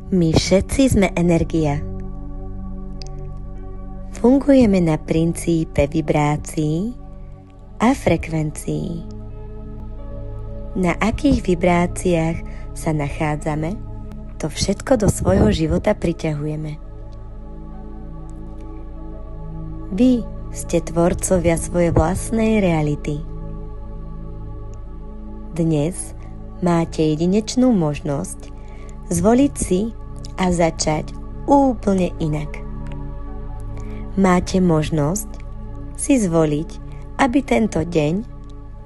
My všetci sme energia. Fungujeme na princípe vibrácií a frekvencií. Na akých vibráciách sa nachádzame, to všetko do svojho života priťahujeme. Vy ste tvorcovia svojej vlastnej reality. Dnes máte jedinečnú možnosť zvoliť si a začať úplne inak. Máte možnosť si zvoliť, aby tento deň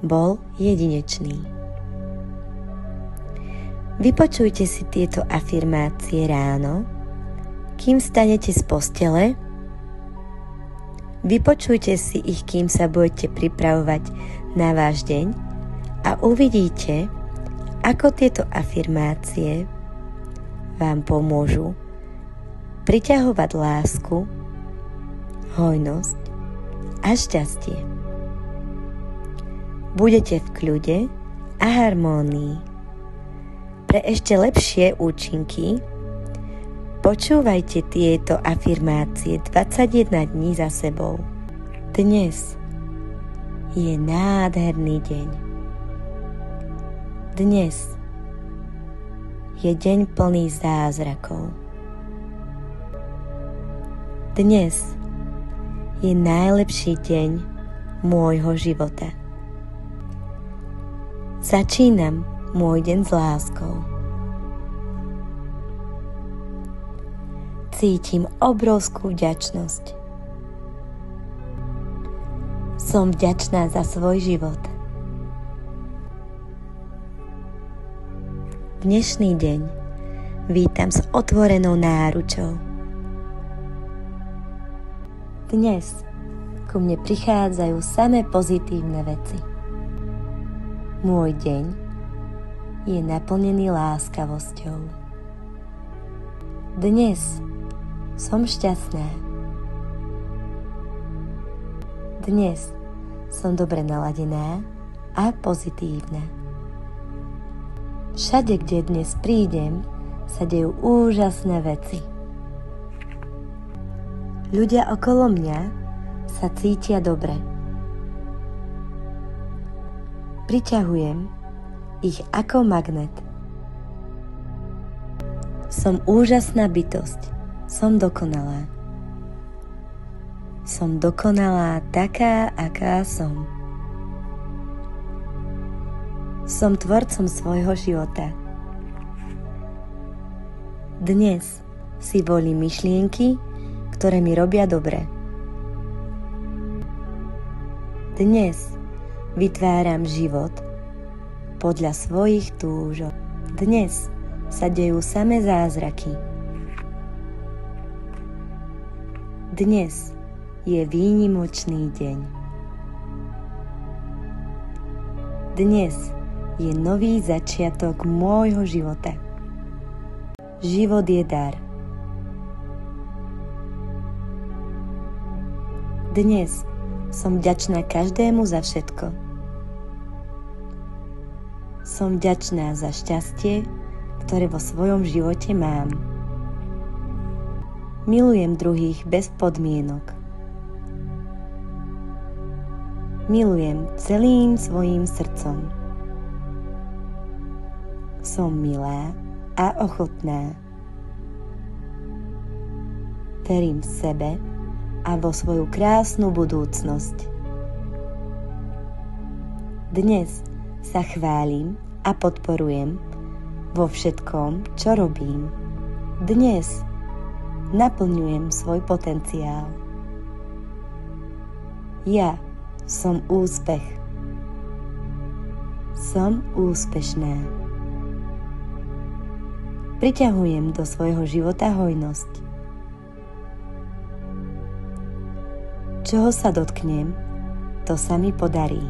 bol jedinečný. Vypočujte si tieto afirmácie ráno, kým stanete z postele. Vypočujte si ich, kým sa budete pripravovať na váš deň a uvidíte, ako tieto afirmácie vám pomôžu priťahovať lásku, hojnosť a šťastie. Budete v kľude a harmónii. Pre ešte lepšie účinky počúvajte tieto afirmácie 21 dní za sebou. Dnes je nádherný deň. Dnes je deň plný zázrakov. Dnes je najlepší deň môjho života. Začínam môj deň s láskou. Cítim obrovskú vďačnosť. Som vďačná za svoj život. Dnešný deň vítam s otvorenou náručou. Dnes ku mne prichádzajú samé pozitívne veci. Môj deň je naplnený láskavosťou. Dnes som šťastná. Dnes som dobre naladená a pozitívna. Všade, kde dnes prídem, sa dejú úžasné veci. Ľudia okolo mňa sa cítia dobre. Priťahujem ich ako magnet. Som úžasná bytosť. Som dokonalá. Som dokonalá taká, aká som. Som tvorcom svojho života. Dnes si volím myšlienky, ktoré mi robia dobre. Dnes vytváram život podľa svojich túžob. Dnes sa dejú samé zázraky. Dnes je výnimočný deň. Dnes je nový začiatok môjho života. Život je dar. Dnes som vďačná každému za všetko. Som vďačná za šťastie, ktoré vo svojom živote mám. Milujem druhých bez podmienok. Milujem celým svojím srdcom. Som milá a ochotná. Verím v sebe a vo svoju krásnu budúcnosť. Dnes sa chválim a podporujem vo všetkom, čo robím. Dnes naplňujem svoj potenciál. Ja som úspech. Som úspešná. Priťahujem do svojho života hojnosť. Čoho sa dotknem, to sa mi podarí.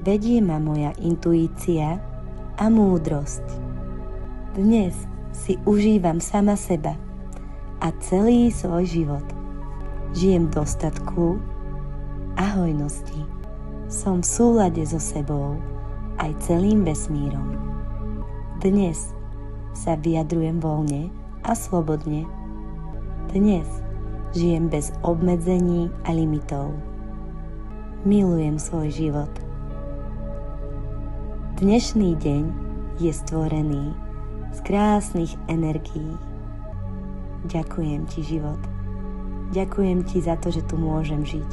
Vedie ma moja intuícia a múdrosť. Dnes si užívam sama seba a celý svoj život. Žijem v dostatku a hojnosti. Som v súlade so sebou aj celým vesmírom. Dnes sa vyjadrujem voľne a slobodne. Dnes žijem bez obmedzení a limitov. Milujem svoj život. Dnešný deň je stvorený z krásnych energií. Ďakujem ti, život. Ďakujem ti za to, že tu môžem žiť.